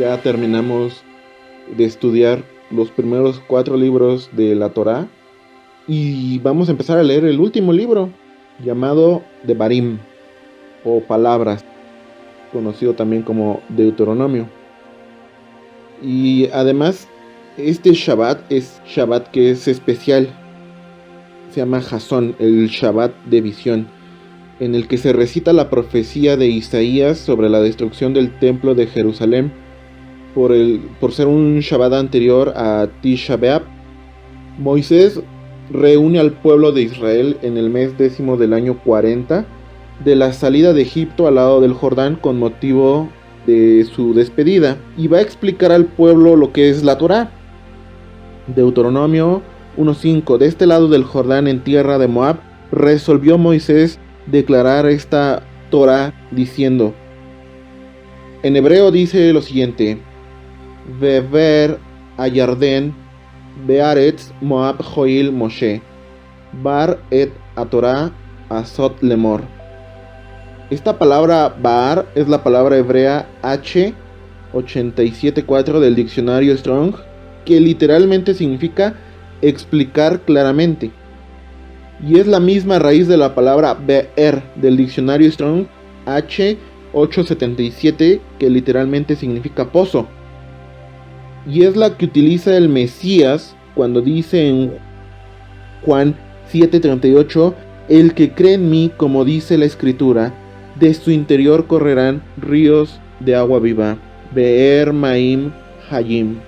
Ya terminamos de estudiar los primeros 4 libros de la Torá y vamos a empezar a leer el último libro llamado Devarim o Palabras, conocido también como Deuteronomio. Y además este Shabbat es Shabbat que es especial, se llama Jasón, el Shabbat de visión, en el que se recita la profecía de Isaías sobre la destrucción del templo de Jerusalén por ser un Shabbat anterior a Tisha B'Av. Moisés reúne al pueblo de Israel en el mes 10 del año 40 de la salida de Egipto al lado del Jordán con motivo de su despedida, y va a explicar al pueblo lo que es la Torá. Deuteronomio 1:5. De este lado del Jordán, en tierra de Moab, resolvió Moisés declarar esta Torá diciendo, en hebreo dice lo siguiente: Vever Ayarden Bearetz Moab Joil Moshe Bar et Atorá Azot Lemor. Esta palabra Bar es la palabra hebrea H87.4 del diccionario Strong, que literalmente significa explicar claramente, y es la misma raíz de la palabra Be'er del diccionario Strong H877, que literalmente significa pozo, y es la que utiliza el Mesías cuando dice en Juan 7:38, el que cree en mí, como dice la escritura, de su interior correrán ríos de agua viva. Be'er Maim Hayim.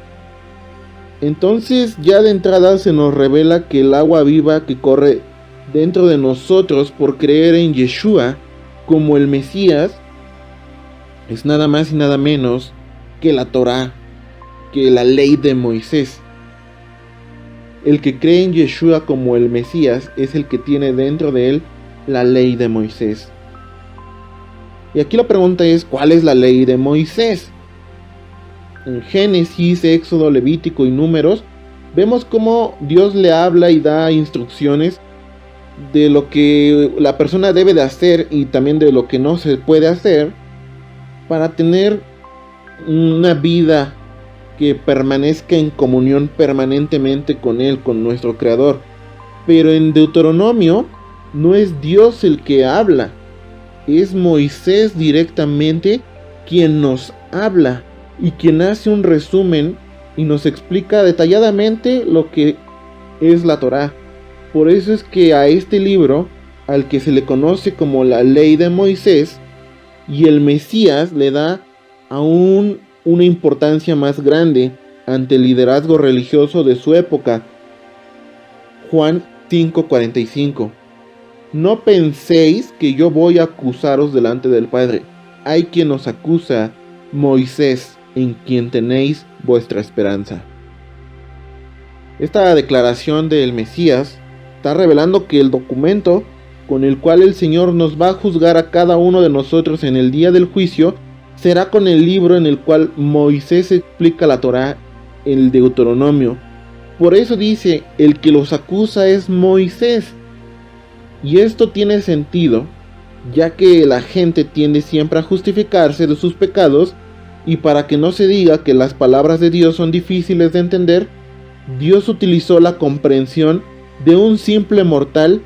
Entonces ya de entrada se nos revela que el agua viva que corre dentro de nosotros por creer en Yeshua como el Mesías es nada más y nada menos que la Torá, que la ley de Moisés. El que cree en Yeshua como el Mesías es el que tiene dentro de él la ley de Moisés. Y aquí la pregunta es, ¿cuál es la ley de Moisés? En Génesis, Éxodo, Levítico y Números vemos cómo Dios le habla y da instrucciones de lo que la persona debe de hacer y también de lo que no se puede hacer para tener una vida que permanezca en comunión permanentemente con Él, con nuestro Creador. Pero en Deuteronomio no es Dios el que habla, es Moisés directamente quien nos habla y quien hace un resumen y nos explica detalladamente lo que es la Torá. Por eso es que a este libro, al que se le conoce como la ley de Moisés, y el Mesías le da aún una importancia más grande ante el liderazgo religioso de su época. Juan 5:45. No penséis que yo voy a acusaros delante del Padre. Hay quien os acusa, Moisés, en quien tenéis vuestra esperanza. Esta declaración del Mesías está revelando que el documento con el cual el Señor nos va a juzgar a cada uno de nosotros en el día del juicio será con el libro en el cual Moisés explica la Torá, el Deuteronomio. Por eso dice, el que los acusa es Moisés. Y esto tiene sentido, ya que la gente tiende siempre a justificarse de sus pecados, y para que no se diga que las palabras de Dios son difíciles de entender, Dios utilizó la comprensión de un simple mortal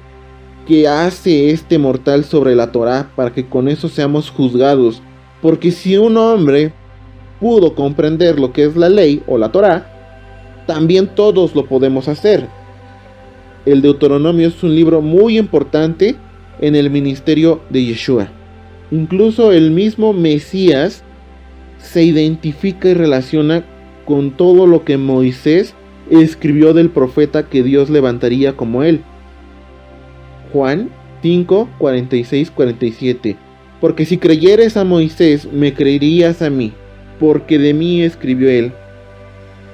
que hace este mortal sobre la Torá para que con eso seamos juzgados. Porque si un hombre pudo comprender lo que es la ley o la Torá, también todos lo podemos hacer. El Deuteronomio es un libro muy importante en el ministerio de Yeshua. Incluso el mismo Mesías se identifica y relaciona con todo lo que Moisés escribió del profeta que Dios levantaría como él. Juan 5:46-47. Porque si creyeres a Moisés, me creerías a mí, porque de mí escribió él.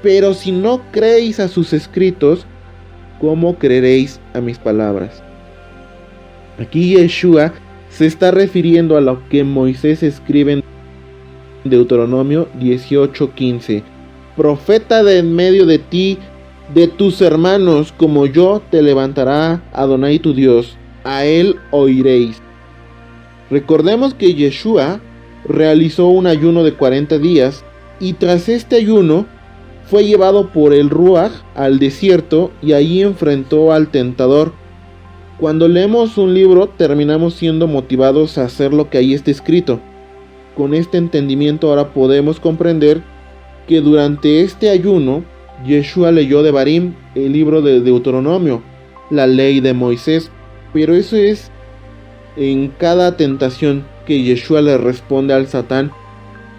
Pero si no creéis a sus escritos, ¿cómo creeréis a mis palabras? Aquí Yeshua se está refiriendo a lo que Moisés escribe en Deuteronomio 18:15. Profeta de en medio de ti, de tus hermanos, como yo, te levantará Adonai tu Dios, a él oiréis. Recordemos que Yeshua realizó un ayuno de 40 días Y tras este ayuno, fue llevado por el Ruaj al desierto y allí enfrentó al tentador. Cuando leemos un libro, terminamos siendo motivados a hacer lo que ahí está escrito. Con este entendimiento ahora podemos comprender que durante este ayuno, Yeshua leyó de Barim, el libro de Deuteronomio, la ley de Moisés. Pero eso es en cada tentación que Yeshua le responde al Satán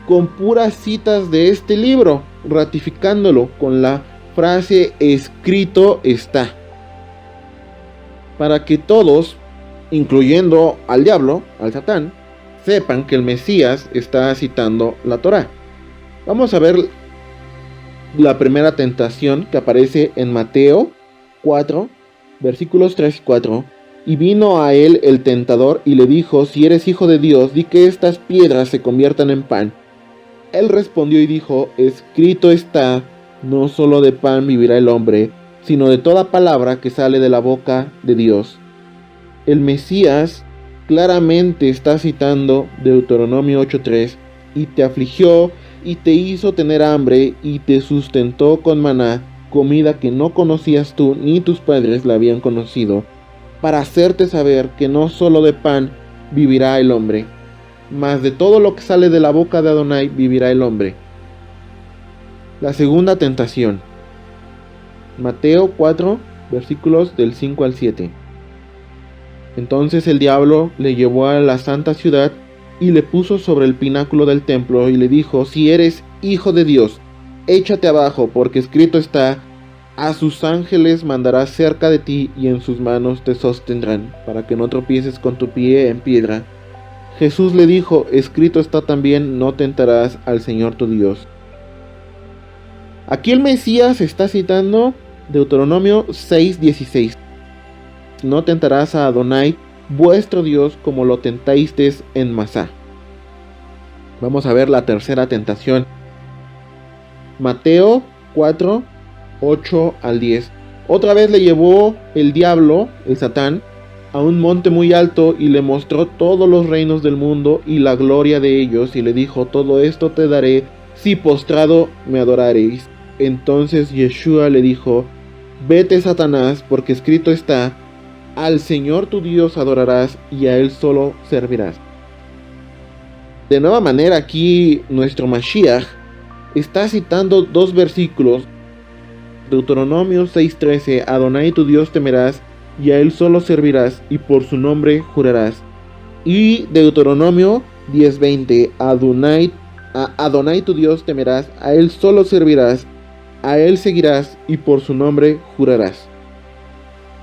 con puras citas de este libro, ratificándolo con la frase escrito está. Para que todos, incluyendo al diablo, al Satán, sepan que el Mesías está citando la Torá. Vamos a ver la primera tentación que aparece en Mateo 4, versículos 3 y 4. Y vino a él el tentador y le dijo: si eres hijo de Dios, di que estas piedras se conviertan en pan. Él respondió y dijo: escrito está, no solo de pan vivirá el hombre, sino de toda palabra que sale de la boca de Dios. El Mesías claramente está citando Deuteronomio 8:3, y te afligió y te hizo tener hambre y te sustentó con maná, comida que no conocías tú ni tus padres la habían conocido, para hacerte saber que no solo de pan vivirá el hombre, mas de todo lo que sale de la boca de Adonai vivirá el hombre. La segunda tentación. Mateo 4, versículos del 5 al 7. Entonces el diablo le llevó a la santa ciudad y le puso sobre el pináculo del templo y le dijo: si eres hijo de Dios, échate abajo, porque escrito está: a sus ángeles mandará cerca de ti y en sus manos te sostendrán, para que no tropieces con tu pie en piedra. Jesús le dijo: escrito está también, no tentarás al Señor tu Dios. Aquí el Mesías está citando Deuteronomio 6:16. No tentarás a Adonai, vuestro Dios, como lo tentasteis en Masá. Vamos a ver la tercera tentación. Mateo 4, 8 al 10. Otra vez le llevó el diablo, el Satán, a un monte muy alto y le mostró todos los reinos del mundo y la gloria de ellos, y le dijo: todo esto te daré si postrado me adoraréis. Entonces Yeshua le dijo: vete, Satanás, porque escrito está: al Señor tu Dios adorarás y a Él solo servirás. De nueva manera, aquí nuestro Mashiach está citando dos versículos. Deuteronomio 6:13: Adonai tu Dios temerás y a Él solo servirás y por su nombre jurarás. Y Deuteronomio 10:20: a Adonai tu Dios temerás, a Él solo servirás, a Él seguirás y por su nombre jurarás.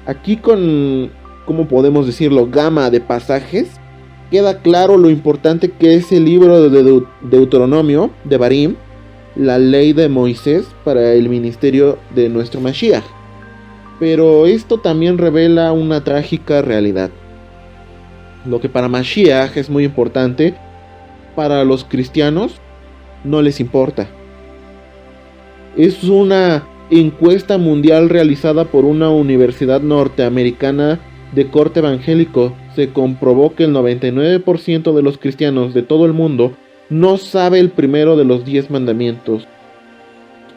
Aquí con, ¿cómo podemos decirlo?, gama de pasajes, queda claro lo importante que es el libro de Deuteronomio, de Barim, la ley de Moisés para el ministerio de nuestro Mashiach. Pero esto también revela una trágica realidad. Lo que para Mashiach es muy importante, para los cristianos no les importa. Es una encuesta mundial realizada por una universidad norteamericana de corte evangélico. Se comprobó que el 99% de los cristianos de todo el mundo no sabe el primero de los 10 mandamientos.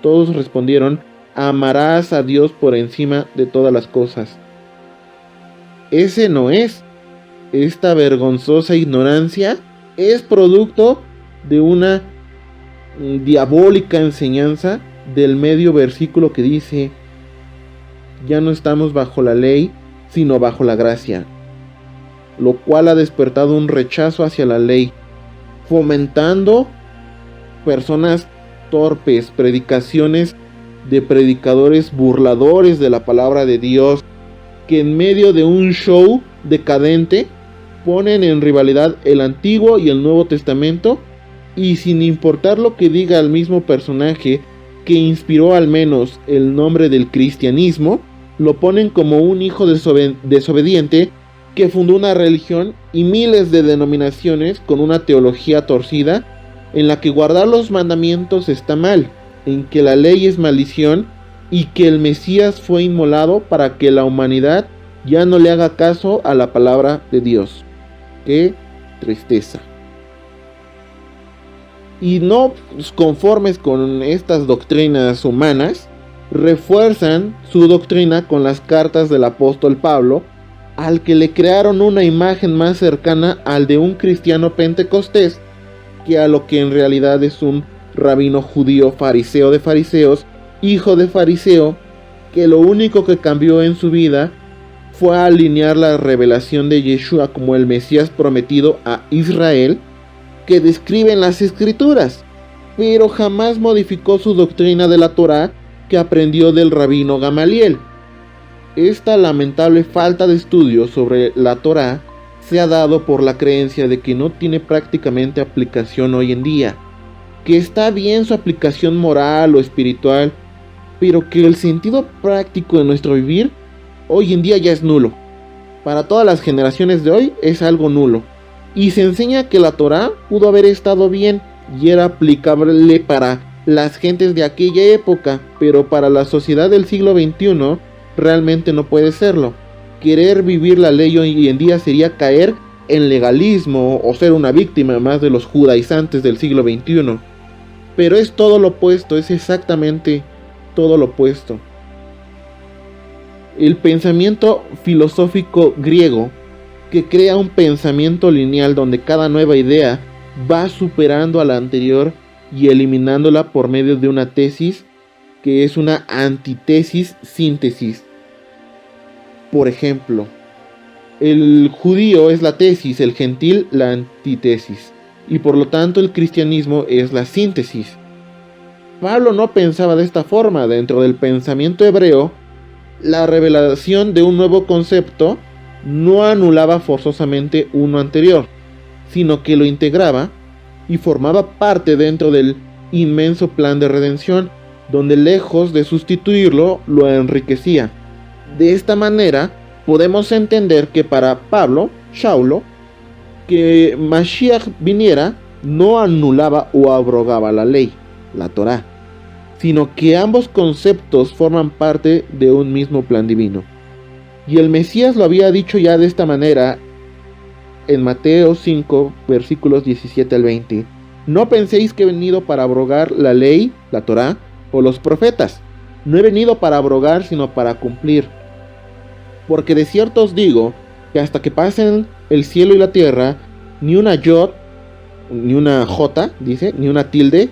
Todos respondieron: amarás a Dios por encima de todas las cosas. Ese no es. Esta vergonzosa ignorancia es producto de una diabólica enseñanza del medio versículo que dice: ya no estamos bajo la ley, sino bajo la gracia, lo cual ha despertado un rechazo hacia la ley, fomentando personas torpes, predicaciones de predicadores burladores de la palabra de Dios, que en medio de un show decadente ponen en rivalidad el Antiguo y el Nuevo Testamento, y sin importar lo que diga el mismo personaje que inspiró al menos el nombre del cristianismo, lo ponen como un hijo desobediente que fundó una religión y miles de denominaciones con una teología torcida en la que guardar los mandamientos está mal, en que la ley es maldición y que el Mesías fue inmolado para que la humanidad ya no le haga caso a la palabra de Dios. ¡Qué tristeza! y no conformes con estas doctrinas humanas, refuerzan su doctrina con las cartas del apóstol Pablo, al que le crearon una imagen más cercana al de un cristiano pentecostés que a lo que en realidad es un rabino judío, fariseo de fariseos, hijo de fariseo, que lo único que cambió en su vida fue alinear la revelación de Yeshua como el Mesías prometido a Israel, que describen las escrituras, pero jamás modificó su doctrina de la Torá que aprendió del rabino Gamaliel. Esta lamentable falta de estudio sobre la Torá se ha dado por la creencia de que no tiene prácticamente aplicación hoy en día, que está bien su aplicación moral o espiritual, pero que el sentido práctico de nuestro vivir hoy en día ya es nulo. Para todas las generaciones de hoy es algo nulo. Y se enseña que la Torá pudo haber estado bien y era aplicable para las gentes de aquella época, pero para la sociedad del siglo XXI realmente no puede serlo. Querer vivir la ley hoy en día sería caer en legalismo o ser una víctima más de los judaizantes del siglo XXI. Pero es todo lo opuesto, es exactamente todo lo opuesto. El pensamiento filosófico griego, que crea un pensamiento lineal donde cada nueva idea va superando a la anterior y eliminándola por medio de una tesis, que es una antítesis-síntesis. Por ejemplo, el judío es la tesis, el gentil la antítesis, y por lo tanto el cristianismo es la síntesis. Pablo no pensaba de esta forma. Dentro del pensamiento hebreo, la revelación de un nuevo concepto no anulaba forzosamente uno anterior, sino que lo integraba y formaba parte dentro del inmenso plan de redención, donde lejos de sustituirlo, lo enriquecía. De esta manera, podemos entender que para Pablo, Shaulo, que Mashiach viniera no anulaba o abrogaba la ley, la Torá, sino que ambos conceptos forman parte de un mismo plan divino. Y el Mesías lo había dicho ya de esta manera en Mateo 5, versículos 17 al 20. No penséis que he venido para abrogar la ley, la Torá, o los profetas. No he venido para abrogar, sino para cumplir. Porque de cierto os digo, que hasta que pasen el cielo y la tierra, ni una yod, ni una jota, dice, ni una tilde,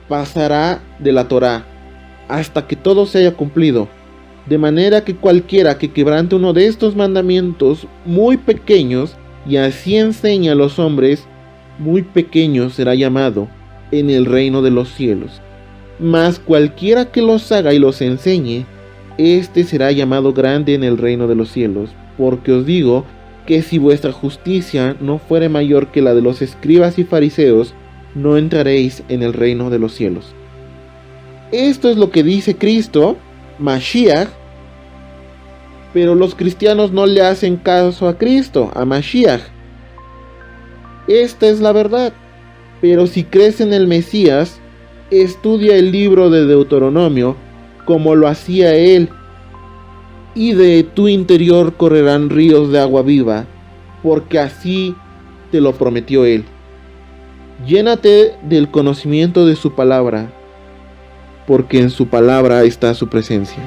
pasará de la Torá, hasta que todo se haya cumplido. De manera que cualquiera que quebrante uno de estos mandamientos muy pequeños, y así enseña a los hombres, muy pequeño será llamado en el reino de los cielos. Mas cualquiera que los haga y los enseñe, este será llamado grande en el reino de los cielos. Porque os digo que si vuestra justicia no fuere mayor que la de los escribas y fariseos, no entraréis en el reino de los cielos. Esto es lo que dice Cristo, Mashiach, pero los cristianos no le hacen caso a Cristo, a Mashiach. Esta es la verdad. Pero si crees en el Mesías, estudia el libro de Deuteronomio como lo hacía él, y de tu interior correrán ríos de agua viva, porque así te lo prometió él. Llénate del conocimiento de su palabra, porque en su palabra está su presencia.